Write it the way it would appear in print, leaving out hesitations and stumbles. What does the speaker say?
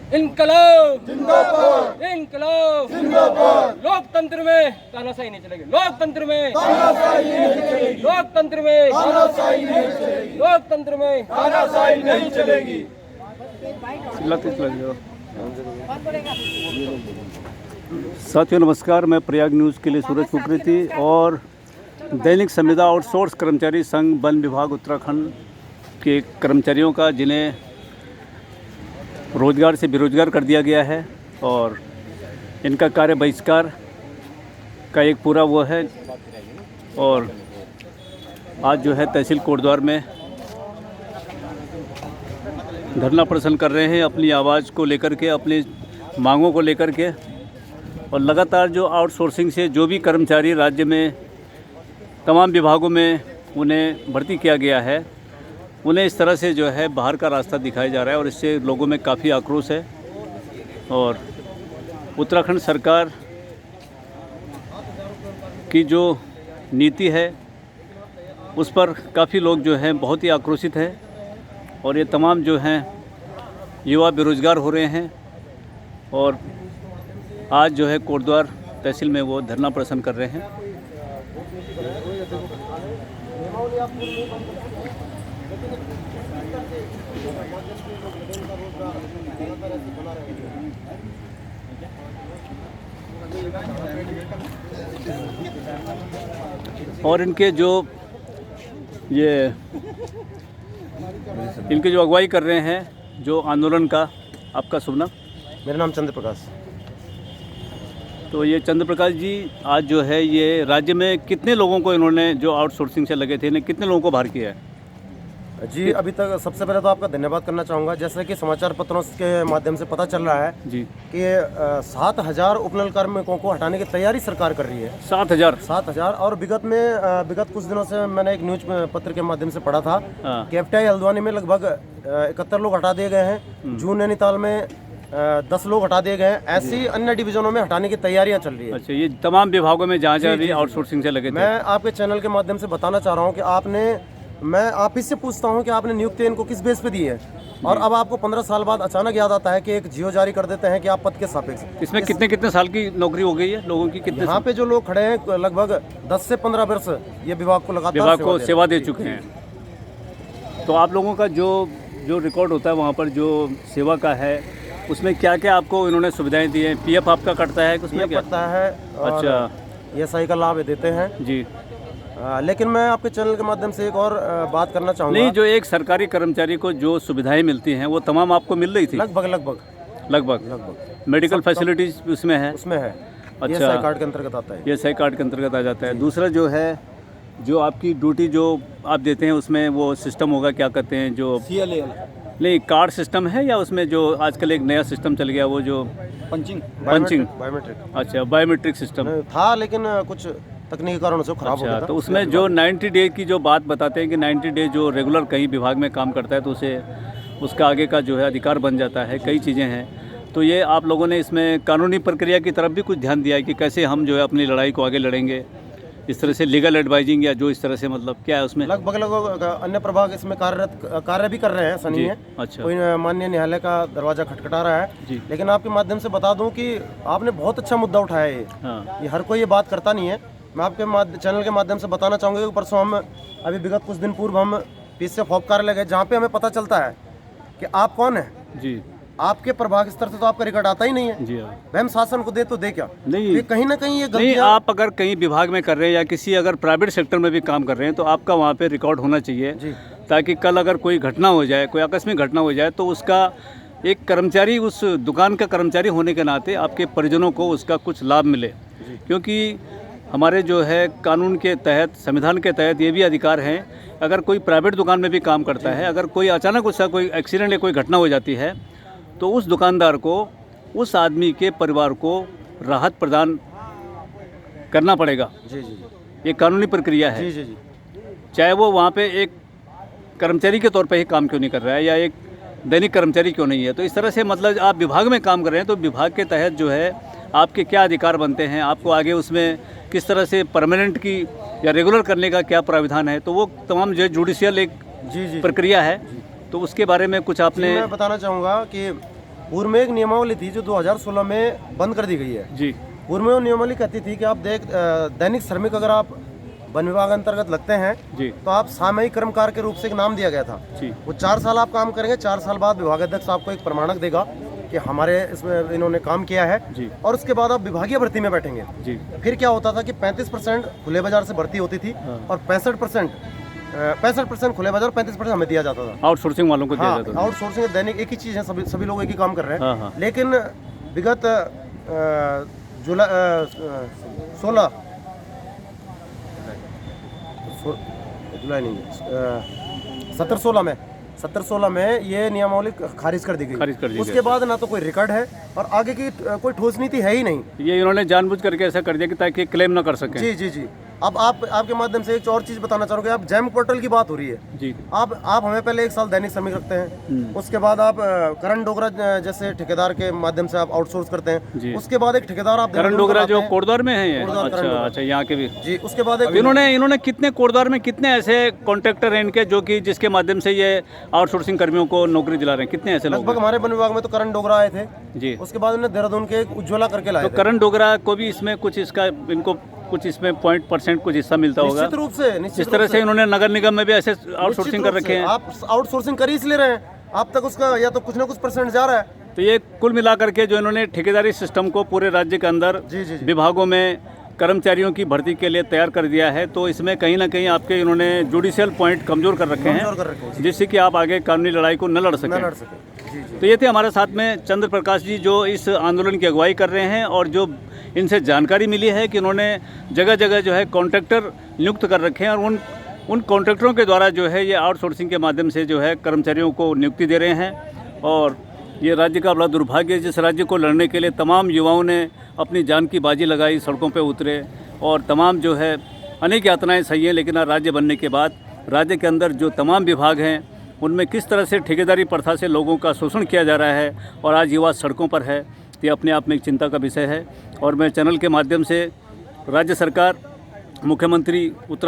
इनकलाब जिंदाबाद, इनकलाब जिंदाबाद। लोकतंत्र में तानाशाही नहीं चलेगी, लोकतंत्र में तानाशाही नहीं चलेगी, लोकतंत्र में तानाशाही नहीं चलेगी, लोकतंत्र में तानाशाही नहीं चलेगी। साथियों नमस्कार, मैं प्रयाग न्यूज़ के लिए सूरज कुकरेती और दैनिक संविदा आउटसोर्स कर्मचारी संघ वन विभाग उत्तराखंड के कर्मचारियों का जिन्हें रोजगार से बेरोजगार कर दिया गया है और इनका कार्य बहिष्कार का एक पूरा वो है। और आज जो है तहसील कोटद्वार में धरना प्रदर्शन कर रहे हैं अपनी आवाज़ को लेकर के, अपनी मांगों को लेकर के। और लगातार जो आउटसोर्सिंग से जो भी कर्मचारी राज्य में तमाम विभागों में उन्हें भर्ती किया गया है, उन्हें इस तरह से जो है बाहर का रास्ता दिखाया जा रहा है और इससे लोगों में काफ़ी आक्रोश है। और उत्तराखंड सरकार की जो नीति है उस पर काफ़ी लोग जो हैं बहुत ही आक्रोशित हैं और ये तमाम जो हैं युवा बेरोजगार हो रहे हैं। और आज जो है कोटद्वार तहसील में वो धरना प्रदर्शन कर रहे हैं। और इनके जो अगुवाई कर रहे हैं जो आंदोलन का, आपका शुभ नाम? मेरा नाम चंद्र प्रकाश। तो ये चंद्र प्रकाश जी, आज जो है ये राज्य में कितने लोगों को इन्होंने जो आउटसोर्सिंग से लगे थे इन्हें कितने लोगों को बाहर किया है? जी, अभी तक सबसे पहले तो आपका धन्यवाद करना चाहूँगा। जैसा कि समाचार पत्रों के माध्यम से पता चल रहा है जी कि 7,000 उपनल कार्मिकों को हटाने की तैयारी सरकार कर रही है। 7,000 और विगत कुछ दिनों से मैंने एक न्यूज पत्र के माध्यम से पढ़ा था कि एफटीआई हल्द्वानी में लगभग 71 लोग हटा दिए गए हैं। जून नैनीताल में 10 लोग हटा दिए गए हैं। ऐसी अन्य डिवीजनों में हटाने की तैयारियां चल रही है। अच्छा, ये तमाम विभागों में जहाँ जहाँ भी आउटसोर्सिंग से लगे थे। मैं आपके चैनल के माध्यम से बताना चाह रहा हूँ कि मैं आप इससे पूछता हूं कि आपने नियुक्ति इनको किस बेस पे दी है, और अब आपको 15 साल बाद अचानक याद आता है कि एक जियो जारी कर देते हैं कि आप पद के सापेक्ष। इसमें कितने साल की नौकरी हो गई है लोगों की? कितने यहाँ पे जो लोग खड़े हैं लगभग 10 से 15 वर्ष ये विभाग को लगातार सेवा दे चुके हैं। तो आप लोगों का जो रिकॉर्ड होता है वहाँ पर जो सेवा का है उसमें क्या क्या आपको इन्होंने सुविधाएं दी हैं? पीएफ आपका कटता है? उसमें क्या कटता है? अच्छा, ESI का लाभ देते हैं जी। लेकिन मैं आपके चैनल के माध्यम से एक और बात करना चाहूँगा। नहीं, जो एक सरकारी कर्मचारी को जो सुविधाएं मिलती हैं वो तमाम आपको मिल रही थी? लगभग मेडिकल फैसिलिटीज उसमें है? उसमें है। अच्छा, ESI कार्ड के अंतर्गत आता है। ESI कार्ड के अंतर्गत आ जाता है। दूसरा जो है जो आपकी ड्यूटी जो आप देते हैं उसमें वो सिस्टम होगा, क्या कहते हैं जो CLA नहीं कार्ड सिस्टम है, या उसमें जो आजकल एक नया सिस्टम चल गया वो जो पंचिंग? बायोमेट्रिक। अच्छा, बायोमेट्रिक सिस्टम था लेकिन कुछ तकनीकी कारणों से खराब हो गया था। तो उसमें जो 90 डे की जो बात बताते हैं कि 90 डे जो रेगुलर कहीं विभाग में काम करता है तो उसे उसका आगे का जो है अधिकार बन जाता है। कई चीज़ें हैं। तो ये आप लोगों ने इसमें कानूनी प्रक्रिया की तरफ भी कुछ ध्यान दिया है कि कैसे हम जो है अपनी लड़ाई को आगे लड़ेंगे, इस तरह से लीगल एडवाइजिंग या जो इस तरह से, मतलब क्या है उसमें? लगभग अन्य प्रभाग इसमें कार्य भी कर रहे हैं। सनी है। अच्छा, कोई माननीय न्यायालय का दरवाजा खटखटा रहा है। लेकिन आपके माध्यम से बता दूं कि आपने बहुत अच्छा मुद्दा उठाया है। ये हर कोई ये बात करता नहीं है। मैं आपके चैनल के माध्यम से बताना चाहूँगा कि परसों हम अभी विगत कुछ दिन पूर्व हम PCF कार्यालय गए, जहाँ पे हमें पता चलता है कि आप कौन है जी। आपके प्रभाग स्तर से तो आपका रिकॉर्ड आता ही नहीं है जी। वह हम शासन को दे तो दे क्या? नहीं, कहीं ना कहीं ये नहीं, आप अगर कहीं विभाग में कर रहे हैं या किसी अगर प्राइवेट सेक्टर में भी काम कर रहे हैं तो आपका वहाँ पे रिकॉर्ड होना चाहिए जी। ताकि कल अगर कोई घटना हो जाए, कोई आकस्मिक घटना हो जाए तो उसका एक कर्मचारी, उस दुकान का कर्मचारी होने के नाते आपके परिजनों को उसका कुछ लाभ मिले। क्योंकि हमारे जो है कानून के तहत, संविधान के तहत ये भी अधिकार हैं, अगर कोई प्राइवेट दुकान में भी काम करता है, अगर कोई अचानक उसका कोई एक्सीडेंट या कोई घटना हो जाती है तो उस दुकानदार को, उस आदमी के परिवार को राहत प्रदान करना पड़ेगा जी। ये कानूनी प्रक्रिया है जी। चाहे वो वहाँ पे एक कर्मचारी के तौर पे ही काम क्यों नहीं कर रहा है या एक दैनिक कर्मचारी क्यों नहीं है। तो इस तरह से मतलब आप विभाग में काम कर रहे हैं तो विभाग के तहत जो है आपके क्या अधिकार बनते हैं, आपको आगे उसमें किस तरह से परमानेंट की या रेगुलर करने का क्या प्राविधान है, तो वो तमाम जो जुडिशियल एक प्रक्रिया है। तो उसके बारे में कुछ आपने? मैं बताना चाहूँगा कि पूर्व में एक नियमावली थी जो 2016 में बंद कर दी गई है। जी पूर्व में वो नियमावली कहती थी कि आप दैनिक श्रमिक अगर आप वन विभाग अंतर्गत लगते हैं जी तो आप सामयिक कर्मकार के रूप से एक नाम दिया गया था। जी वो 4 साल आप काम करेंगे, 4 साल बाद विभागाध्यक्ष आपको एक प्रमाणक देगा कि हमारे इसमें इन्होंने काम किया है, जी और उसके बाद आप विभागीय भर्ती में बैठेंगे। जी फिर क्या होता था कि 35% खुले बाजार से भर्ती होती थी और 65% खुले बाजार, 35% हमें दिया जाता था। आउटसोर्सिंग वालों को दिया हाँ, जाता था। आउटसोर्सिंग दैनिक एक ही चीज़ है, सभी लोग एक ही काम कर रहे हाँ, हैं। हाँ। लेकिन विगत जुलाई 17-16 में ये नियमावली खारिज कर दी खारिज कर दी गई। गई। उसके बाद ना तो कोई रिकॉर्ड है और आगे की कोई ठोस नीति है ही नहीं। ये इन्होंने जानबूझ करके ऐसा कर दिया कि ताकि क्लेम ना कर सकें। जी जी जी। अब आपके माध्यम से एक और चीज़ बताना चाहूँगा। आप जैम पोर्टल की बात हो रही है। जी आप हमें पहले 1 साल दैनिक श्रमिक रखते हैं, उसके बाद आप करण डोगरा जैसे ठेकेदार के माध्यम से आप आउटसोर्स करते हैं। जी। उसके बाद एक ठेकेदार आप करण डोगरा जो कोटद्वार में है ये? कोटद्वार, करण अच्छा डोगरा। अच्छा, यहाँ के भी। जी। उसके बाद एक इन्होंने कितने कोटद्वार में कितने ऐसे कॉन्ट्रैक्टर हैं इनके जो कि जिसके माध्यम से ये आउटसोर्सिंग कर्मियों को नौकरी दिला रहे हैं? कितने ऐसे लोग लगभग हमारे वन विभाग में तो करण डोगरा आए थे जी। उसके बाद उन्हें देहरादून के एक उज्ज्वला करके लाए तो थे। करण डोगरा को भी इसमें कुछ इनको कुछ इसमें % कुछ हिस्सा मिलता होगा। निश्चित रूप से, निश्चित इस तरह रूप से इन्होंने नगर निगम में भी ऐसे आउटसोर्सिंग कर रखे हैं। आप आउटसोर्सिंग कर ही इसलिए रहे हैं, आप तक उसका या तो कुछ ना कुछ % जा रहा है। तो ये कुल मिलाकर के जो इन्होंने ठेकेदारी सिस्टम को पूरे राज्य के अंदर जी जी जी। विभागों में कर्मचारियों की भर्ती के लिए तैयार कर दिया है, तो इसमें कहीं ना कहीं आपके इन्होंने जुडिशियल पॉइंट कमजोर कर रखे कमजोर कर रखे हैं, हैं, जिससे कि आप आगे कानूनी लड़ाई को न लड़ न सकें। लड़ सके। जी जी। तो ये थे हमारे साथ में चंद्र प्रकाश जी जो इस आंदोलन की अगुवाई कर रहे हैं, और जो इनसे जानकारी मिली है कि इन्होंने जगह जगह जो है कॉन्ट्रैक्टर नियुक्त कर रखे हैं, और उन कॉन्ट्रैक्टरों के द्वारा जो है ये आउटसोर्सिंग के माध्यम से जो है कर्मचारियों को नियुक्ति दे रहे हैं। और ये राज्य का बड़ा दुर्भाग्य है, जिस राज्य को लड़ने के लिए तमाम युवाओं ने अपनी जान की बाजी लगाई, सड़कों पर उतरे और तमाम जो है अनेक यातनाएं सही हैं, लेकिन राज्य बनने के बाद राज्य के अंदर जो तमाम विभाग हैं उनमें किस तरह से ठेकेदारी प्रथा से लोगों का शोषण किया जा रहा है और आज युवा सड़कों पर है, तो ये अपने आप में एक चिंता का विषय है। और मैं चैनल के माध्यम से राज्य सरकार, मुख्यमंत्री उत्तरा